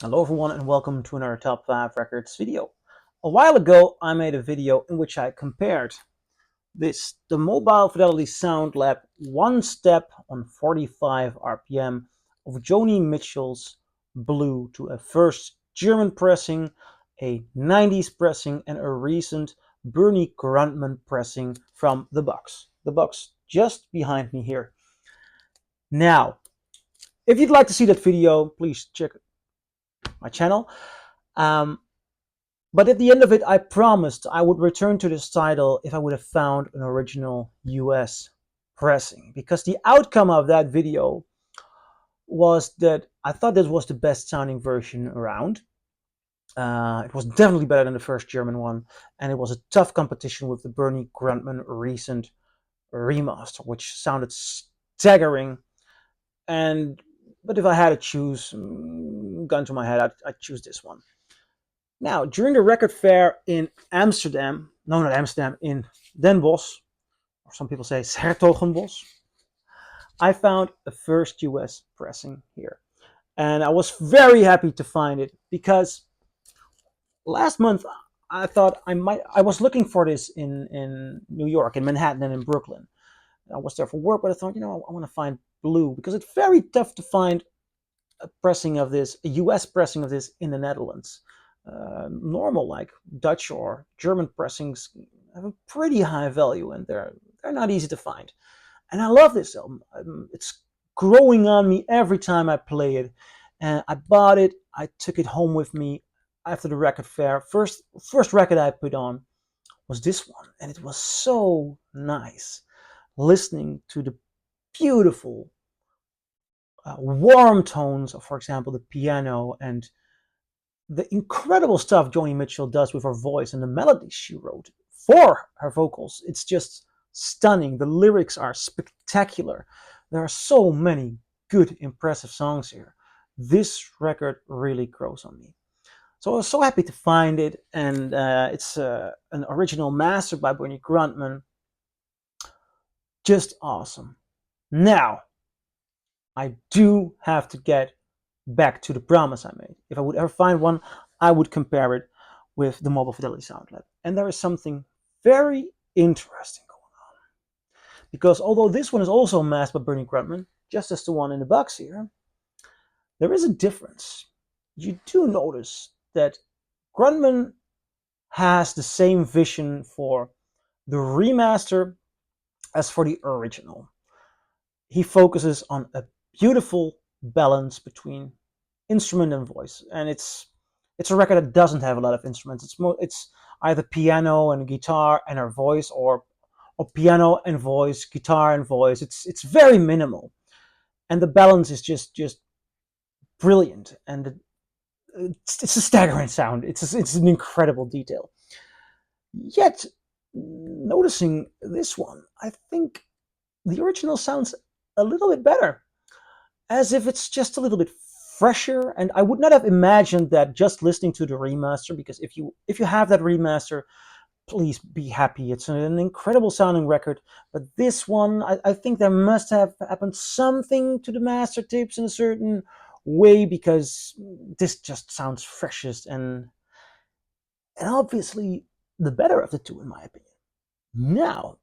Hello everyone and welcome to another Top 5 Records video. A while ago I made a video in which I compared the mobile Fidelity Sound Lab One Step on 45 RPM of Joni Mitchell's Blue to a first German pressing, a 90s pressing and a recent Bernie Grundman pressing from the box. The box just behind me here. Now, if you'd like to see that video, please check my channel. But at the end of it, I promised I would return to this title if I would have found an original US pressing. Because the outcome of that video was that I thought this was the best sounding version around. It was definitely better than the first German one. And it was a tough competition with the Bernie Grundman recent remaster, which sounded staggering. But if I had to choose, gun to my head, I'd choose this one. Now, during the record fair in Amsterdam, no, not Amsterdam, in Den Bosch, or some people say 's-Hertogenbosch, I found a first US pressing here. And I was very happy to find it because last month I thought I was looking for this in New York, in Manhattan, and in Brooklyn. I was there for work, but I thought, I want to find Blue because it's very tough to find a pressing of this, a US pressing of this in the Netherlands. Normal, like Dutch or German pressings, have a pretty high value, and they're not easy to find. And I love this album. It's growing on me every time I play it. And I bought it. I took it home with me after the record fair. First record I put on was this one, and it was so nice listening to the beautiful, warm tones of, for example, the piano and the incredible stuff Joni Mitchell does with her voice and the melodies she wrote for her vocals. It's just stunning. The lyrics are spectacular. There are so many good, impressive songs here. This record really grows on me. So I was so happy to find it, and it's an original master by Bernie Grundman. Just awesome. Now, I do have to get back to the promise I made. If I would ever find one, I would compare it with the Mobile Fidelity Sound Lab. And there is something very interesting going on. Because although this one is also mastered by Bernie Grundman, just as the one in the box here, there is a difference. You do notice that Grundman has the same vision for the remaster as for the original. He focuses on a beautiful balance between instrument and voice, and it's a record that doesn't have a lot of instruments. It's either piano and guitar and her voice, or piano and voice, guitar and voice. It's very minimal, and the balance is just brilliant, and it's a staggering sound. It's an incredible detail. Yet, noticing this one, I think the original sounds a little bit better, as if it's just a little bit fresher. And I would not have imagined that just listening to the remaster, because if you have that remaster, please be happy. It's an incredible sounding record. But this one, I think there must have happened something to the master tapes in a certain way, because this just sounds freshest and obviously the better of the two, in my opinion. Now,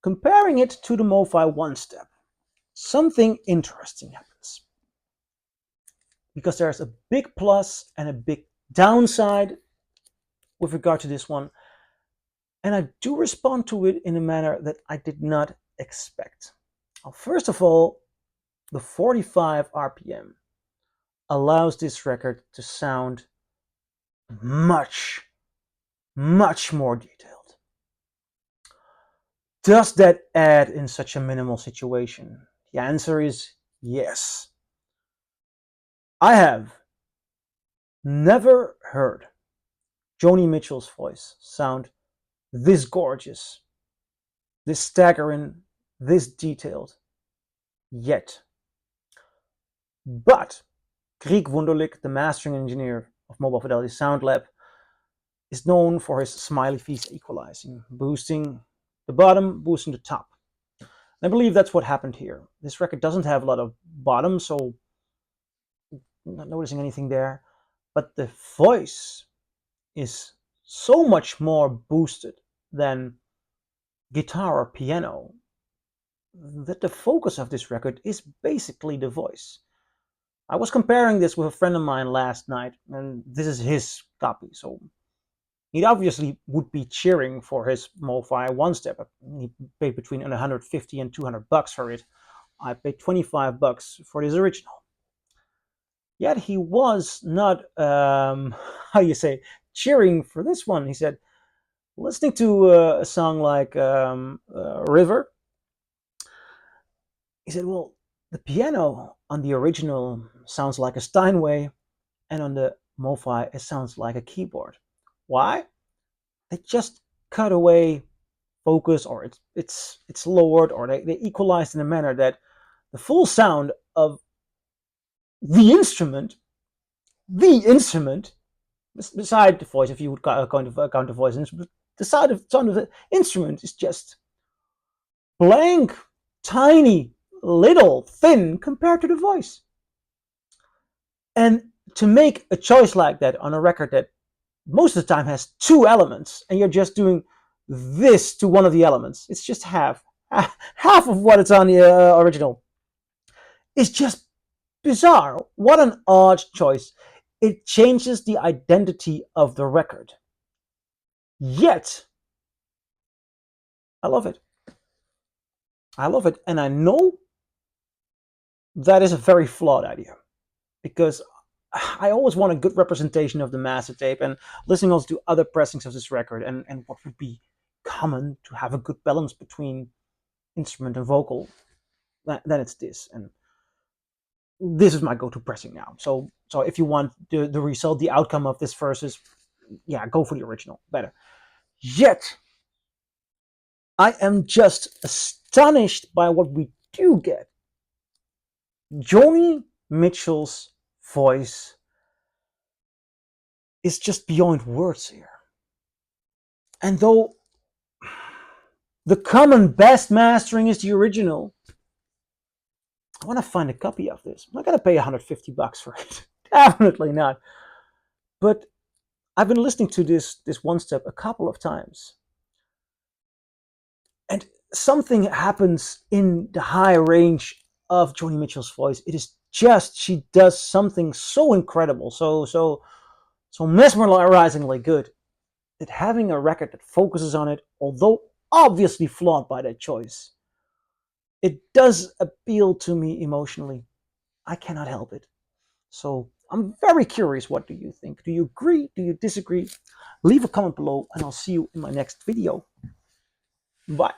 comparing it to the MoFi One Step, something interesting happens. Because there's a big plus and a big downside with regard to this one. And I do respond to it in a manner that I did not expect. Well, first of all, the 45 RPM allows this record to sound much, much more detailed. Does that add in such a minimal situation? The answer is yes. I have never heard Joni Mitchell's voice sound this gorgeous, this staggering, this detailed yet. But Krieg Wunderlich, the mastering engineer of Mobile Fidelity Sound Lab, is known for his smiley face equalizing, boosting the bottom, boosting the top. And I believe that's what happened here. This record doesn't have a lot of bottom, so I'm not noticing anything there. but the voice is so much more boosted than guitar or piano that the focus of this record is basically the voice. I was comparing this with a friend of mine last night, and this is his copy, so he obviously would be cheering for his MoFi One Step. He paid between 150 and $200 for it. I paid $25 for this original. Yet he was not, how do you say, cheering for this one. He said, listening to a song like River, he said, well, the piano on the original sounds like a Steinway, and on the MoFi it sounds like a keyboard. Why? They just cut away focus, or it's lowered, or they equalized in a manner that the full sound of the instrument, beside the voice, if you would count the voice instrument, the sound of the instrument is just blank, tiny, little, thin compared to the voice. And to make a choice like that on a record that most of the time has two elements, and you're just doing this to one of the elements, it's just half of what it's on the original. It's just bizarre. What an odd choice. It changes the identity of the record. Yet, I love it. I love it. And I know that is a very flawed idea, because I always want a good representation of the master tape, and listening also to other pressings of this record, and what would be common to have a good balance between instrument and vocal, then it's this. And this is my go-to pressing now. So if you want the result, the outcome of this versus, yeah, go for the original, better. Yet, I am just astonished by what we do get. Joni Mitchell's voice is just beyond words here. And though the common best mastering is the original, I want to find a copy of this. I'm not going to pay $150 for it. Definitely not. But I've been listening to this One Step a couple of times, and something happens in the high range of Joni Mitchell's voice. It is just, she does something so incredible, so mesmerizingly good, that having a record that focuses on it, although obviously flawed by that choice, it does appeal to me emotionally. I cannot help it. So I'm very curious, what do you think? Do you agree? Do you disagree? Leave a comment below, and I'll see you in my next video. Bye.